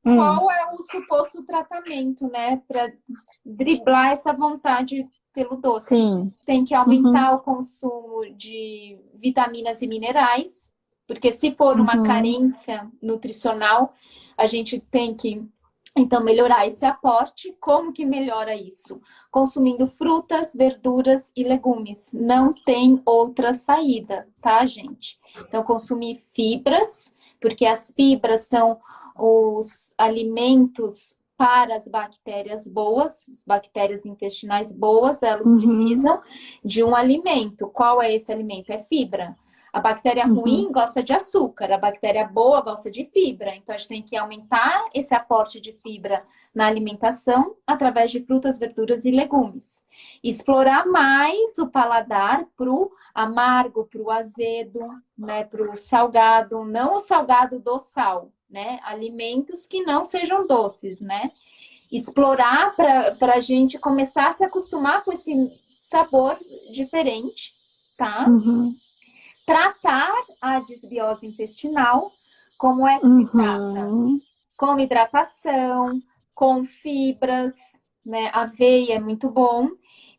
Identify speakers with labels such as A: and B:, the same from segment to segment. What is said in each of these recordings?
A: qual é o suposto tratamento, né? Para driblar essa vontade pelo doce.
B: Sim.
A: Tem que aumentar o consumo de vitaminas e minerais, porque se for uma carência nutricional, a gente tem que, então, melhorar esse aporte. Como que melhora isso? Consumindo frutas, verduras e legumes. Não tem outra saída, tá, gente? Então, consumir fibras, porque as fibras são os alimentos para as bactérias boas, as bactérias intestinais boas, elas precisam de um alimento. Qual é esse alimento? É fibra. A bactéria ruim gosta de açúcar, a bactéria boa gosta de fibra. Então, a gente tem que aumentar esse aporte de fibra na alimentação através de frutas, verduras e legumes. Explorar mais o paladar para o amargo, para o azedo, né, para o salgado, não o salgado do sal, né? Alimentos que não sejam doces, né? Explorar para a gente começar a se acostumar com esse sabor diferente, tá? Tratar a desbiose intestinal, como é que se trata? Com hidratação, com fibras, né? Aveia é muito bom,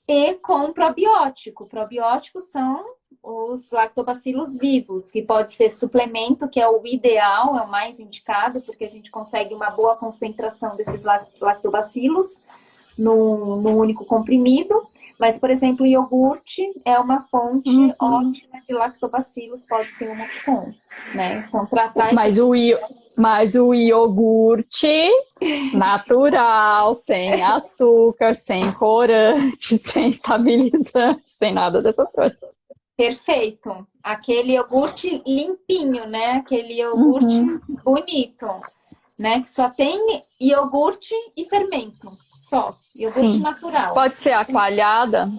A: e com probiótico. Probióticos são os lactobacilos vivos, que pode ser suplemento, que é o ideal, é o mais indicado, porque a gente consegue uma boa concentração desses lactobacilos num único comprimido. Mas, por exemplo, o iogurte é uma fonte ótima de lactobacilos, pode ser uma opção, né? Então, tratar
B: mas o iogurte natural, sem açúcar, sem corante, sem estabilizante, sem nada dessas coisas.
A: Perfeito. Aquele iogurte limpinho, né? Aquele iogurte bonito, né? Que só tem iogurte e fermento. Só. Iogurte natural.
B: Pode ser a coalhada?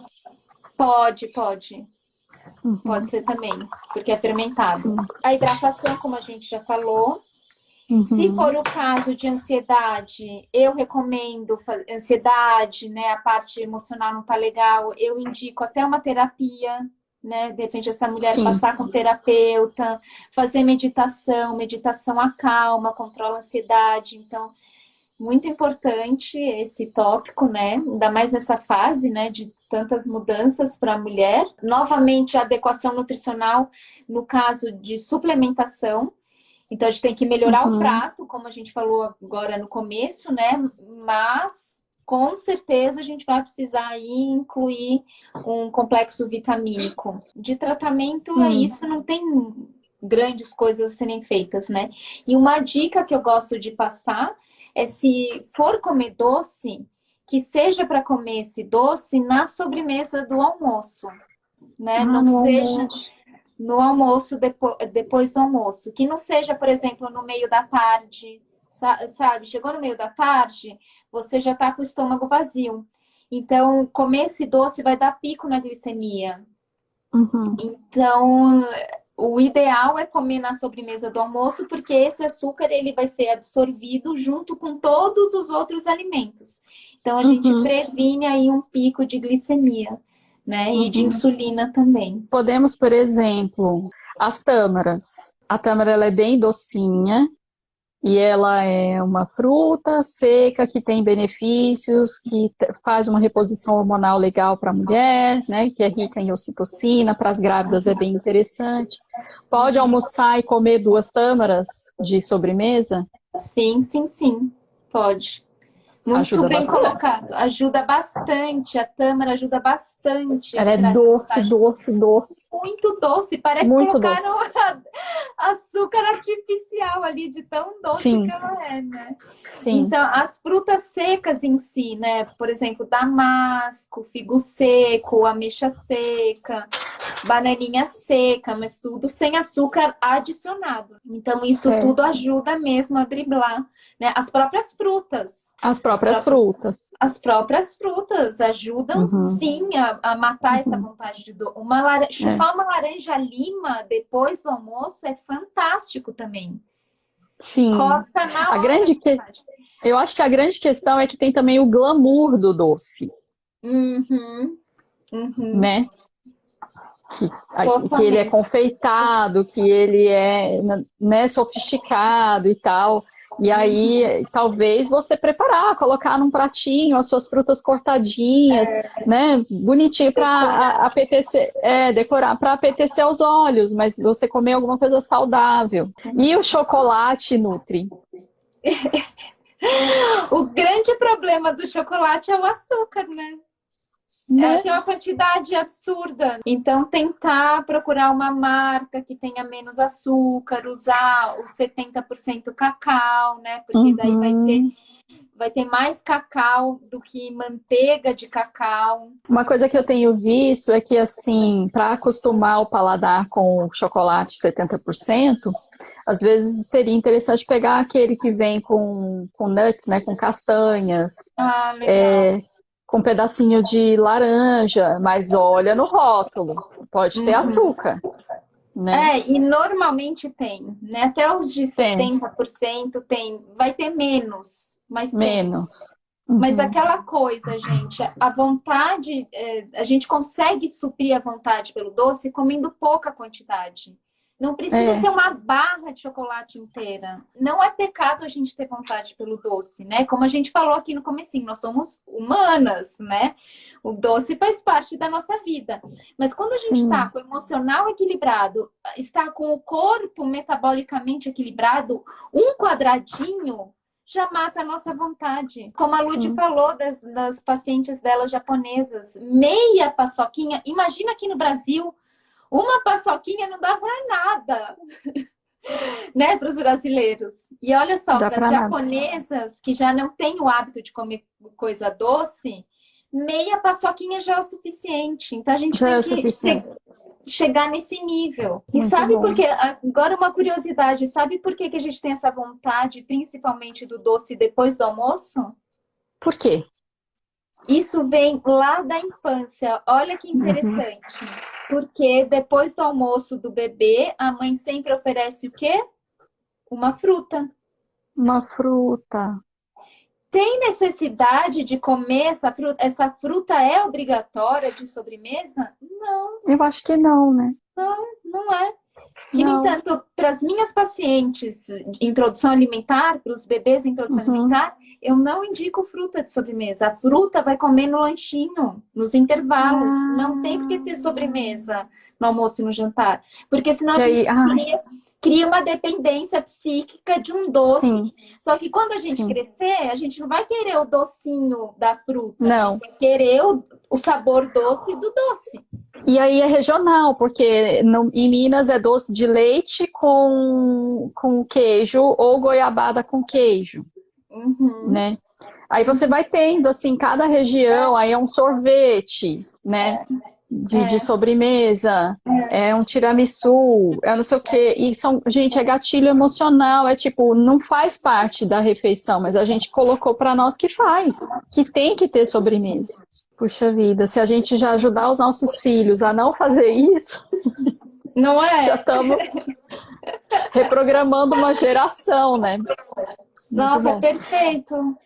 A: Pode. Pode ser também, porque é fermentado. A hidratação, como a gente já falou. Se for o caso de ansiedade, eu recomendo ansiedade, né? A parte emocional não tá legal, eu indico até uma terapia, né? De repente essa mulher passar com terapeuta, fazer meditação, meditação acalma, controla a ansiedade. Então, muito importante esse tópico, né? Ainda mais nessa fase, né? De tantas mudanças para a mulher. Novamente, a adequação nutricional no caso de suplementação. Então, a gente tem que melhorar o prato, como a gente falou agora no começo, né? Mas, com certeza, a gente vai precisar aí incluir um complexo vitamínico. De tratamento é isso, não tem grandes coisas a serem feitas, né? E uma dica que eu gosto de passar é, se for comer doce, que seja para comer esse doce na sobremesa do almoço, né? Não seja no almoço, depois do almoço. Que não seja, por exemplo, no meio da tarde, sabe? Chegou no meio da tarde, você já tá com o estômago vazio. Então, comer esse doce vai dar pico na glicemia. Então, o ideal é comer na sobremesa do almoço, porque esse açúcar ele vai ser absorvido junto com todos os outros alimentos. Então, a gente previne aí um pico de glicemia, né? E de insulina também.
B: Podemos, por exemplo, as tâmaras. A tâmara ela é bem docinha e ela é uma fruta seca que tem benefícios, que faz uma reposição hormonal legal para a mulher, né? Que é rica em ocitocina, para as grávidas é bem interessante. Pode almoçar e comer 2 tâmaras de sobremesa?
A: Sim, pode. Muito
B: Ajuda
A: bem
B: bastante.
A: colocado. Ajuda bastante. A tâmara ajuda bastante a
B: Ela é
A: tirar essa vontade.
B: doce.
A: Muito doce. Parece que
B: Muito
A: colocaram
B: doce.
A: açúcar artificial ali, de tão doce
B: Sim.
A: que ela é, né?
B: Sim.
A: Então, as frutas secas em si, né? Por exemplo, damasco, figo seco, ameixa seca, bananinha seca, mas tudo sem açúcar adicionado. Então, isso tudo ajuda mesmo a driblar, né? As próprias frutas.
B: As próprias frutas.
A: As próprias frutas ajudam sim a matar essa vontade de dor. Chupar uma laranja lima depois do almoço é fantástico também.
B: Sim.
A: Corta na hora.
B: Eu acho que a grande questão é que tem também o glamour do doce. Né? Que ele é confeitado, que ele é, né, sofisticado e tal. E aí, talvez você preparar, colocar num pratinho as suas frutas cortadinhas, né? Bonitinho para apetecer, decorar, para apetecer aos olhos, mas você comer alguma coisa saudável. E o chocolate nutri.
A: O grande problema do chocolate é o açúcar, né?
B: Né?
A: Tem uma quantidade absurda. Então, tentar procurar uma marca que tenha menos açúcar, usar os 70% cacau, né? Porque daí vai ter mais cacau do que manteiga de cacau.
B: Uma coisa que eu tenho visto é que, assim, para acostumar o paladar com o chocolate 70%, às vezes seria interessante pegar aquele que vem com nuts, né? Com castanhas.
A: Ah, legal.
B: Com um pedacinho de laranja, mas olha no rótulo, pode ter açúcar, né?
A: E normalmente tem, né? Até os de
B: Tem.
A: 70% tem, vai ter menos, mas tem.
B: Menos.
A: Mas aquela coisa, gente, a vontade, a gente consegue suprir a vontade pelo doce comendo pouca quantidade. Não precisa ser uma barra de chocolate inteira. Não é pecado a gente ter vontade pelo doce, né? Como a gente falou aqui no comecinho, nós somos humanas, né? O doce faz parte da nossa vida. Mas quando a gente está com o emocional equilibrado, está com o corpo metabolicamente equilibrado, um quadradinho já mata a nossa vontade. Como a Lud falou das pacientes dela japonesas, meia paçoquinha. Imagina aqui no Brasil, uma paçoquinha não dá para nada, né, para os brasileiros. E olha só, para as japonesas que já não têm o hábito de comer coisa doce, meia paçoquinha já é o suficiente. Então a gente tem que chegar nesse nível. E sabe por quê? Agora uma curiosidade, sabe por que a gente tem essa vontade, principalmente do doce depois do almoço?
B: Por quê?
A: Isso vem lá da infância. Olha que interessante. Porque depois do almoço do bebê, a mãe sempre oferece o quê? Uma fruta.
B: Uma fruta.
A: Tem necessidade de comer essa fruta? Essa fruta é obrigatória de sobremesa? Não.
B: Eu acho que não, né?
A: Não é. E, no entanto, para as minhas pacientes introdução alimentar, para os bebês em introdução alimentar, eu não indico fruta de sobremesa. A fruta vai comer no lanchinho, nos intervalos. Não tem por que ter sobremesa no almoço e no jantar. Porque senão a gente cria uma dependência psíquica de um doce. Sim. Só que quando a gente crescer, a gente não vai querer o docinho da fruta.
B: Não.
A: A gente vai querer o sabor doce do doce.
B: E aí é regional, porque em Minas é doce de leite com queijo ou goiabada com queijo, né? Aí você vai tendo, assim, cada região, aí é um sorvete, né? De sobremesa, é um tiramisu, é não sei o quê. E gente, é gatilho emocional, é tipo, não faz parte da refeição, mas a gente colocou para nós que faz, que tem que ter sobremesa. Puxa vida, se a gente já ajudar os nossos filhos a não fazer isso,
A: não é?
B: Já estamos reprogramando uma geração, né?
A: Nossa, perfeito.